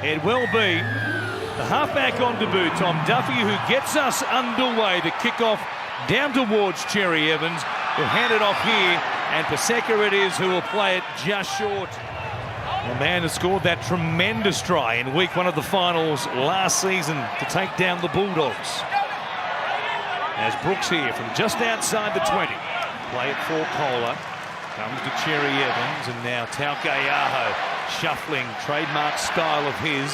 It will be the halfback on debut, Tom Duffy, who gets us underway. The kickoff down towards Cherry Evans. He'll hand it off here, and Paseka it is who will play it just short. The man has scored that tremendous try in week 1 of the finals last season to take down the Bulldogs. As Brooks here from just outside the 20. Play it for Kohler. Comes to Cherry Evans, and now Taukeaho shuffling, trademark style of his.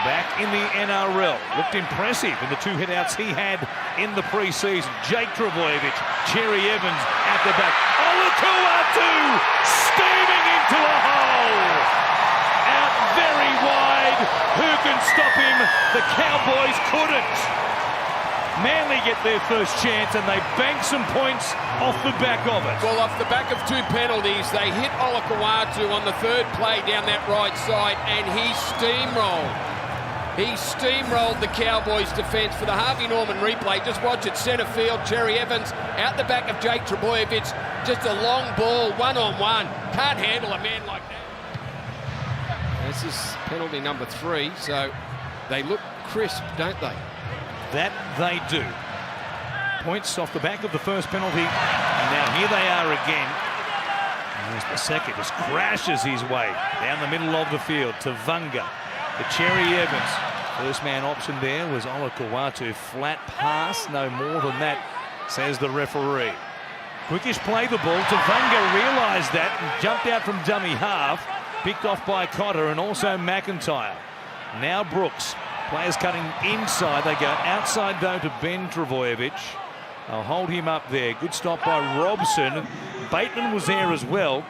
Back in the NRL. Looked impressive in the 2 hitouts he had in the pre-season. Jake Trbojevic, Cherry Evans at the back. Olukuatu steaming into a hole. Out very wide. Who can stop him? The Cowboys couldn't. Manly get their first chance, and they bank some points off the back of it. Well, off the back of 2 penalties, they hit Olukuatu on the 3rd play down that right side, and he steamrolled. He steamrolled the Cowboys' defence for the Harvey Norman replay. Just watch it, centre field, Cherry Evans out the back of Jake Trbojevic. Just a long ball, one-on-one. Can't handle a man like that. This is penalty number 3, so they look crisp, don't they? That they do. Points off the back of the first penalty. And now here they are again. There's Paseka, just crashes his way down the middle of the field to Vunga. To Cherry Evans. First man option there was Olukuatu. Flat pass, no more than that, says the referee. Quickish play the ball. Vunga realised that and jumped out from dummy half. Picked off by Cotter and also McIntyre. Now Brooks. Players cutting inside. They go outside though to Ben Trbojevic. They'll hold him up there. Good stop by Robson. Bateman was there as well.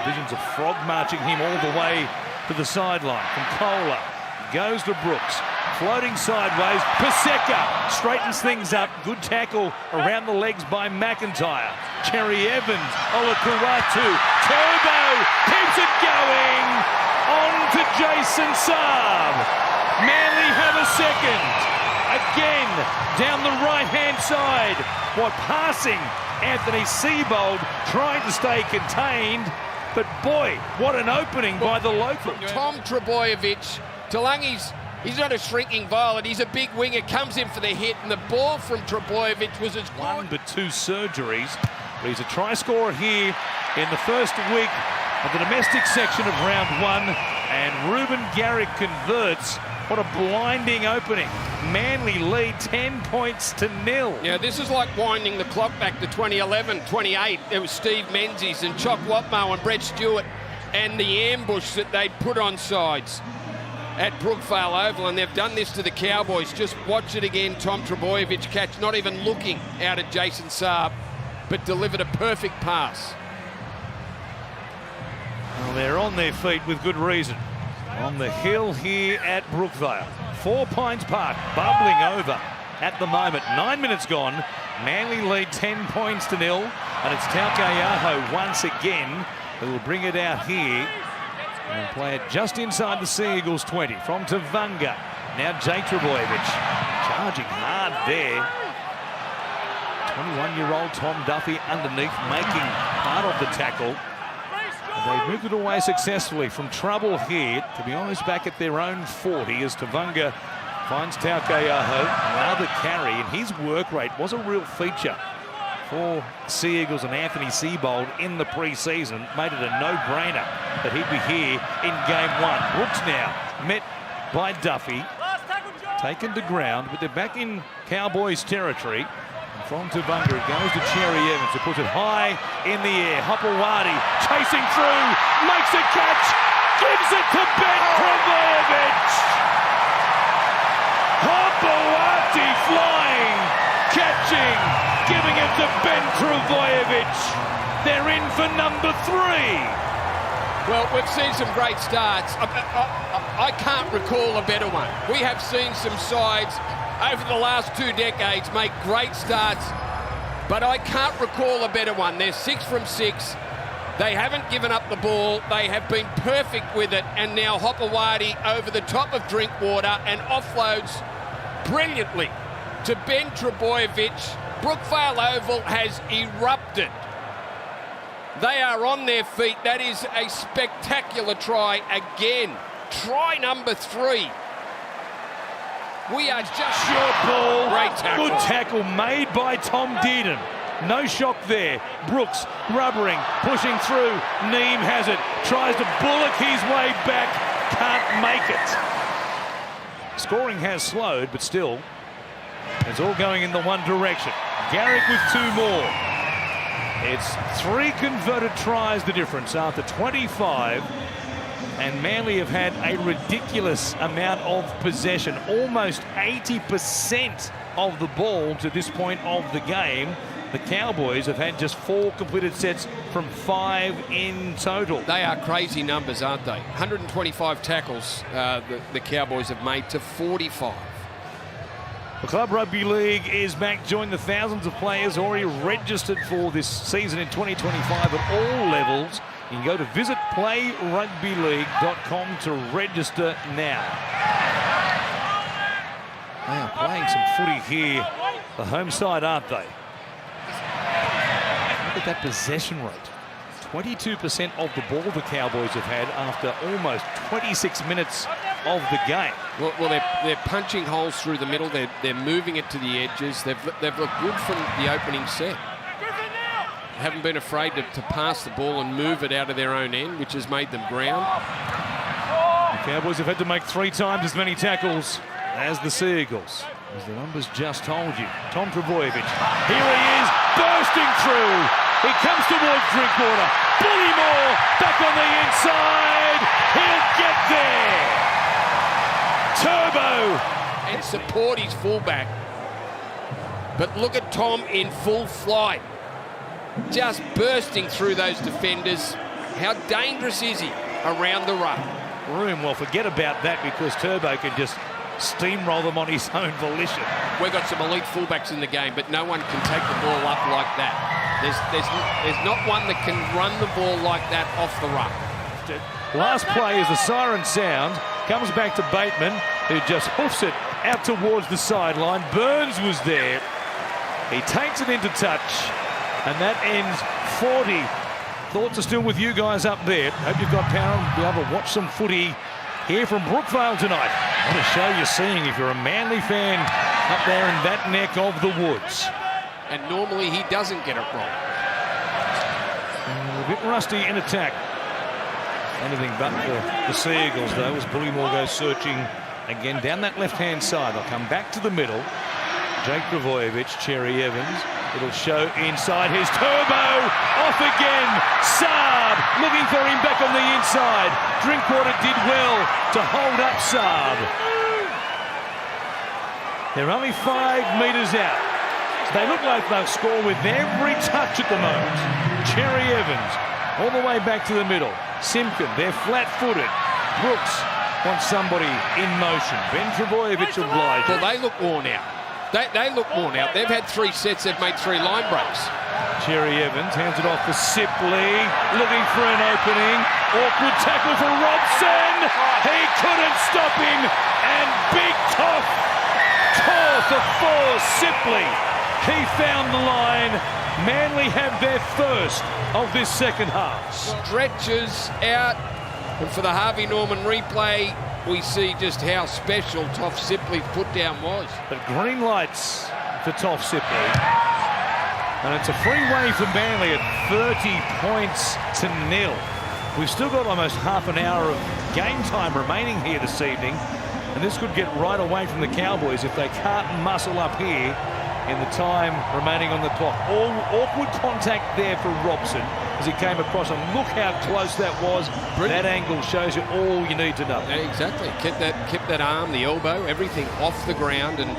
Visions of Frog marching him all the way to the sideline. From Kohler. Goes to Brooks. Floating sideways. Paseka straightens things up. Good tackle around the legs by McIntyre. Cherry Evans. Olukuatu. Turbo keeps it going. On to Jason Saab. Manly have a second. Again, down the right-hand side. What passing? Anthony Seibold trying to stay contained. But boy, what an opening by the local. Tom Trbojevic. Talangi's, he's not a shrinking violet. He's a big winger. Comes in for the hit. And the ball from Trbojevic was as good. 1 but 2 surgeries. But he's a try scorer here in the first week of the domestic section of round 1. And Reuben Garrick converts. What a blinding opening. Manly lead 10 points to 0. Yeah, this is like winding the clock back to 2011, 28. There was Steve Menzies and Chock Watmo and Brett Stewart and the ambush that they'd put on sides at Brookvale Oval, and they've done this to the Cowboys. Just watch it again. Tom Trbojevic catch, not even looking out at Jason Saab, but delivered a perfect pass. Well, they're on their feet with good reason. On the hill here at Brookvale. 4 Pines Park bubbling over at the moment. 9 minutes gone. Manly lead 10 points to 0. And it's Taukeaho once again who will bring it out here and play it just inside the Sea Eagles 20. From Tavunga. Now Jake Trbojevic charging hard there. 21-year-old Tom Duffy underneath, making part of the tackle. They've moved it away successfully from trouble here. To be honest, back at their own 40 as Tavunga finds Taukeaho. Another carry, and his work rate was a real feature for Sea Eagles and Anthony Seibold in the pre-season. Made it a no-brainer that he'd be here in game 1. Brooks now met by Duffy. Taken to ground, but they're back in Cowboys territory. From Tavunga, it goes to Cherry Evans, who puts it high in the air. Hopewadi chasing through, makes a catch, gives it to Ben Trbojevic. Hopewadi flying, catching, giving it to Ben Trbojevic. They're in for number 3. Well, we've seen some great starts. I can't recall a better one. We have seen some sides over the last 2 decades make great starts, but I can't recall a better one. They're 6 from 6. They haven't given up the ball. They have been perfect with it, and now Hopewadi over the top of Drinkwater and offloads brilliantly to Ben Trbojevic. Brookvale Oval has erupted. They are on their feet. That is a spectacular try again Try number 3. We are just Short ball. Great tackle. Good tackle made by Tom Dearden. No shock there. Brooks rubbering, pushing through. Neem has it. Tries to bullock his way back. Can't make it. Scoring has slowed, but still, it's all going in the one direction. Garrick with 2 more. It's 3 converted tries the difference after 25. And Manly have had a ridiculous amount of possession. Almost 80% of the ball to this point of the game. The Cowboys have had just 4 completed sets from 5 in total. They are crazy numbers, aren't they? 125 tackles the Cowboys have made to 45. The Club Rugby League is back. Join the thousands of players already registered for this season in 2025 at all levels. You can go to visitplayrugbyleague.com to register now. They are playing some footy here. The home side, aren't they? Look at that possession rate. 22% of the ball the Cowboys have had after almost 26 minutes of the game. Well, they're punching holes through the middle. They're moving it to the edges. They've looked good from the opening set. Haven't been afraid to pass the ball and move it out of their own end, which has made them ground. The Cowboys have had to make 3 times as many tackles as the Seagulls. As the numbers just told you. Tom Trbojevic. Here he is, bursting through. He comes towards Drinkwater. Bullymore back on the inside. He'll get there. Turbo. And support his fullback. But look at Tom in full flight. Just bursting through those defenders. How dangerous is he around the ruck? Room, well, forget about that because Turbo can just steamroll them on his own volition. We've got some elite fullbacks in the game, but no one can take the ball up like that. There's not one that can run the ball like that off the ruck. Last play as the siren sound comes back to Bateman, who just hoofs it out towards the sideline. Burns was there. He takes it into touch, and that ends 40. Thoughts are still with you guys up there. Hope you've got power and be able to watch some footy here from Brookvale tonight. What a show you're seeing if you're a Manly fan up there in that neck of the woods. And normally he doesn't get it wrong. A bit rusty in attack. Anything but the Seagulls, though, as Bullymore goes searching again down that left-hand side. They'll come back to the middle. Jake Trbojevic, Cherry Evans. It'll show inside. His Turbo off again. Saab looking for him back on the inside. Drinkwater did well to hold up Saab. They're only 5 metres out. They look like they'll score with every touch at the moment. Cherry Evans all the way back to the middle. Simpkin, they're flat-footed. Brooks wants somebody in motion. Ben Trbojevic obliged. Well, they look worn out. They look worn out. They've had 3 sets. They've made 3 line breaks. Cherry Evans hands it off for Sipley. Looking for an opening. Awkward tackle for Robson. He couldn't stop him. And big tough tore for 4. Sipley. He found the line. Manly have their first of this second half. Stretches out. And for the Harvey Norman replay, we see just how special Toff Sipley's put down was. But green lights for Toff Sipley. And it's a free way for Manly at 30 points to 0. We've still got almost half an hour of game time remaining here this evening. And this could get right away from the Cowboys if they can't muscle up here in the time remaining on the clock. All awkward contact there for Robson as he came across, and look how close that was. Brilliant. That angle shows you all you need to know. Yeah, exactly. Kept that arm, the elbow, everything off the ground, and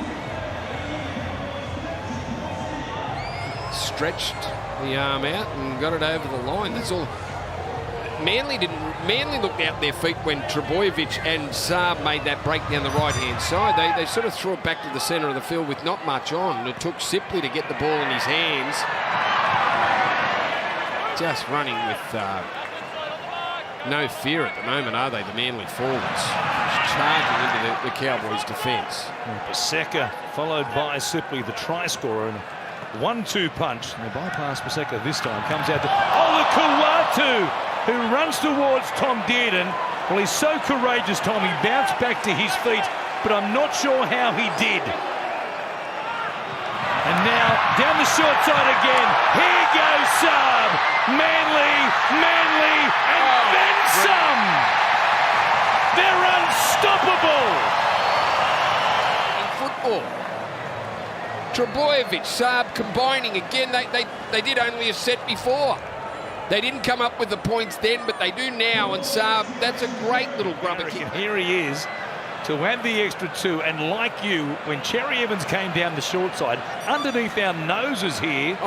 stretched the arm out and got it over the line. That's all. Manly looked out their feet when Trbojevic and Saab made that break down the right-hand side. They sort of threw it back to the centre of the field with not much on. It took Sipley to get the ball in his hands. Just running with no fear at the moment, are they, the Manly forwards? Charging into the Cowboys' defence. Paseka followed by Sipley, the try scorer, and a 1-2 punch. And they bypass Paseka this time. Comes out to Olakau'atu, who runs towards Tom Dearden. Well, he's so courageous, Tom. He bounced back to his feet, but I'm not sure how he did. And now, down the short side again. Here goes Saab. Manly, and then some. They're unstoppable. In football, Trbojevic, Saab combining again. They did only a set before. They didn't come up with the points then, but they do now. And Saab, that's a great little grubber kick. Here he is to add the extra 2. And like you, when Cherry Evans came down the short side, underneath our noses here,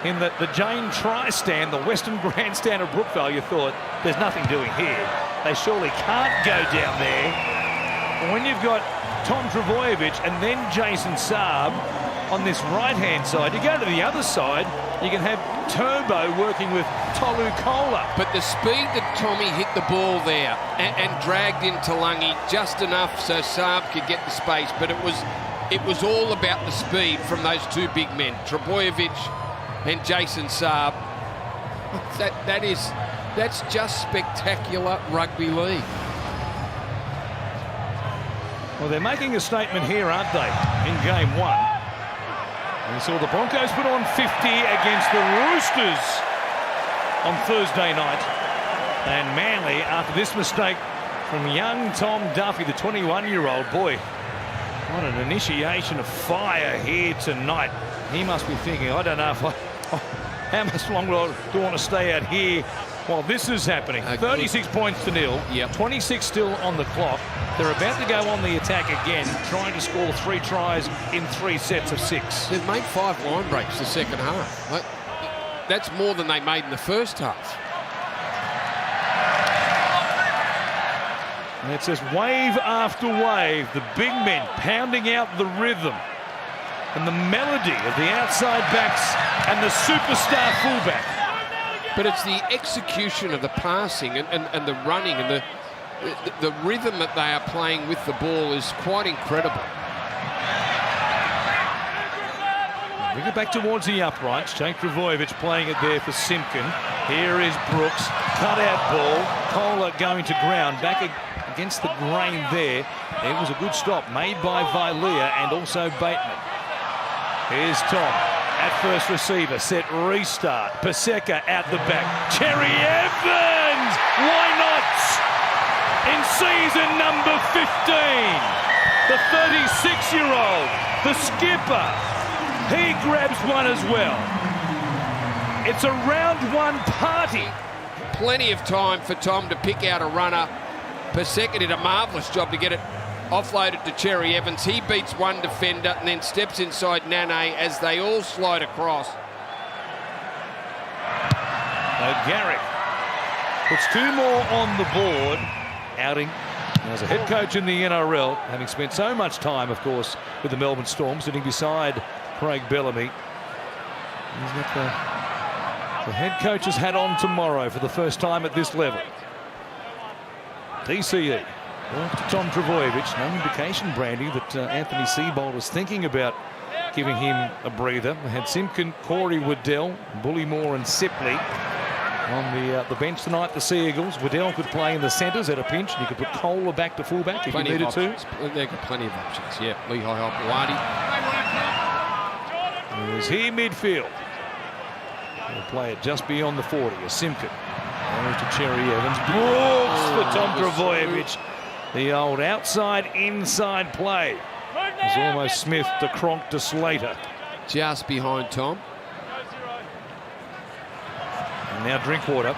in the Jane Tri-Stand, the Western Grandstand of Brookvale, you thought, there's nothing doing here. They surely can't go down there. But when you've got Tom Trbojevic and then Jason Saab on this right-hand side, you go to the other side, you can have Turbo working with Tolu Kola. But the speed that Tommy hit the ball there and dragged into Lungy just enough so Saab could get the space, but it was all about the speed from those two big men, Trbojevic and Jason Saab. That's just spectacular rugby league. Well, they're making a statement here, aren't they, in game 1. We saw the Broncos put on 50 against the Roosters on Thursday night. And Manly, after this mistake from young Tom Duffy, the 21-year-old, boy, what an initiation of fire here tonight. He must be thinking, I don't know if how much longer do I want to stay out here while this is happening. 36 points to nil, 26 still on the clock. They're about to go on the attack again, trying to score 3 tries in 3 sets of 6. They've made 5 line breaks the second half. That's more than they made in the first half. And it's just wave after wave, the big men pounding out the rhythm and the melody of the outside backs and the superstar fullback. But it's the execution of the passing and the running and the rhythm that they are playing with the ball is quite incredible. Bring it back towards the uprights. Jake Trbojevic playing it there for Simpkin. Here is Brooks. Cut out ball. Kola going to ground. Back against the grain there. It was a good stop made by Vilea and also Bateman. Here's Tom at first receiver. Set restart. Paseka out the back. Cherry Evans! Why not? In season number 15, the 36-year-old, the skipper, he grabs one as well. It's a round 1 party. Plenty of time for Tom to pick out a runner. Paseka did a marvellous job to get it offloaded to Cherry Evans. He beats one defender and then steps inside Nane as they all slide across. Garrick puts 2 more on the board. Outing as a head coach in the NRL, having spent so much time, of course, with the Melbourne Storm, sitting beside Craig Bellamy. He's got the head coach's hat on tomorrow for the first time at this level. DCE. Well, to Tom Trbojevic, no indication, Brandy, that Anthony Seibold was thinking about giving him a breather. They had Simpkin, Corey Waddell, Bullymore and Sipley on the bench tonight. The Sea Eagles. Waddell could play in the centres at a pinch. You could put Kola back to fullback if you needed to. They've got plenty of options. Yeah, Lehigh Hopewadi. He's here midfield. He'll play it just beyond the 40 as Simpkin. Goes to Cherry Evans. Brooks for Tom Trbojevic. The old outside-inside play. It's almost Smith to Cronk to Slater. Just behind Tom. And now Drinkwater,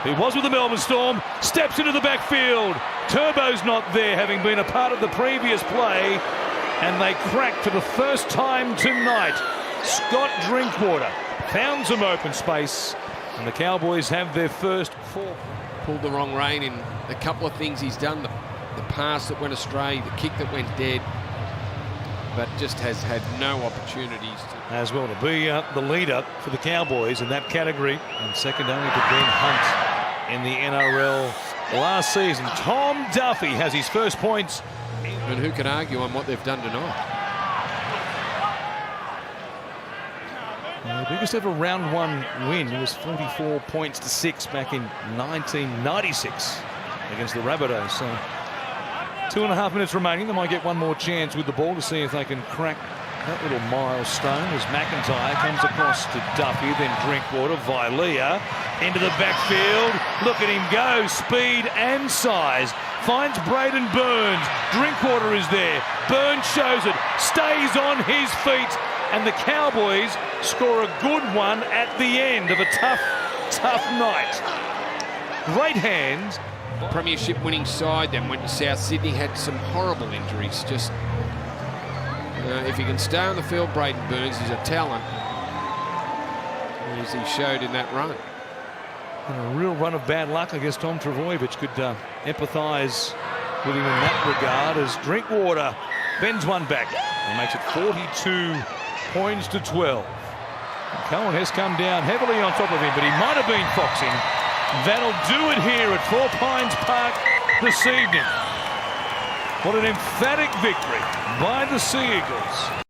who was with the Melbourne Storm, steps into the backfield. Turbo's not there, having been a part of the previous play. And they crack for the first time tonight. Scott Drinkwater found some open space. And the Cowboys have their first 4. Pulled the wrong rein in a couple of things he's done. The pass that went astray, the kick that went dead. But just has had no opportunities to. As well to be the leader for the Cowboys in that category. And second only to Ben Hunt in the NRL last season. Tom Duffy has his first points. And who can argue on what they've done tonight? The biggest ever round 1 win was 44 points to 6 back in 1996. against the Rabbitohs. So 2.5 minutes remaining. They might get one more chance with the ball to see if they can crack that little milestone as McIntyre comes across to Duffy, then Drinkwater, Vilea into the backfield. Look at him go, speed and size. Finds Braden Burns. Drinkwater is there. Burns shows it, stays on his feet, and the Cowboys score a good one at the end of a tough night. Great hands. Premiership winning side, then went to South Sydney, had some horrible injuries. Just if he can stay on the field, Braden Burns is a talent, as he showed in that run. And a real run of bad luck. I guess Tom Trbojevic could empathise with him in that regard, as Drinkwater bends one back and makes it 42 points to 12. And Cohen has come down heavily on top of him, but he might have been foxing. That'll do it here at Four Pines Park this evening. What an emphatic victory by the Sea Eagles.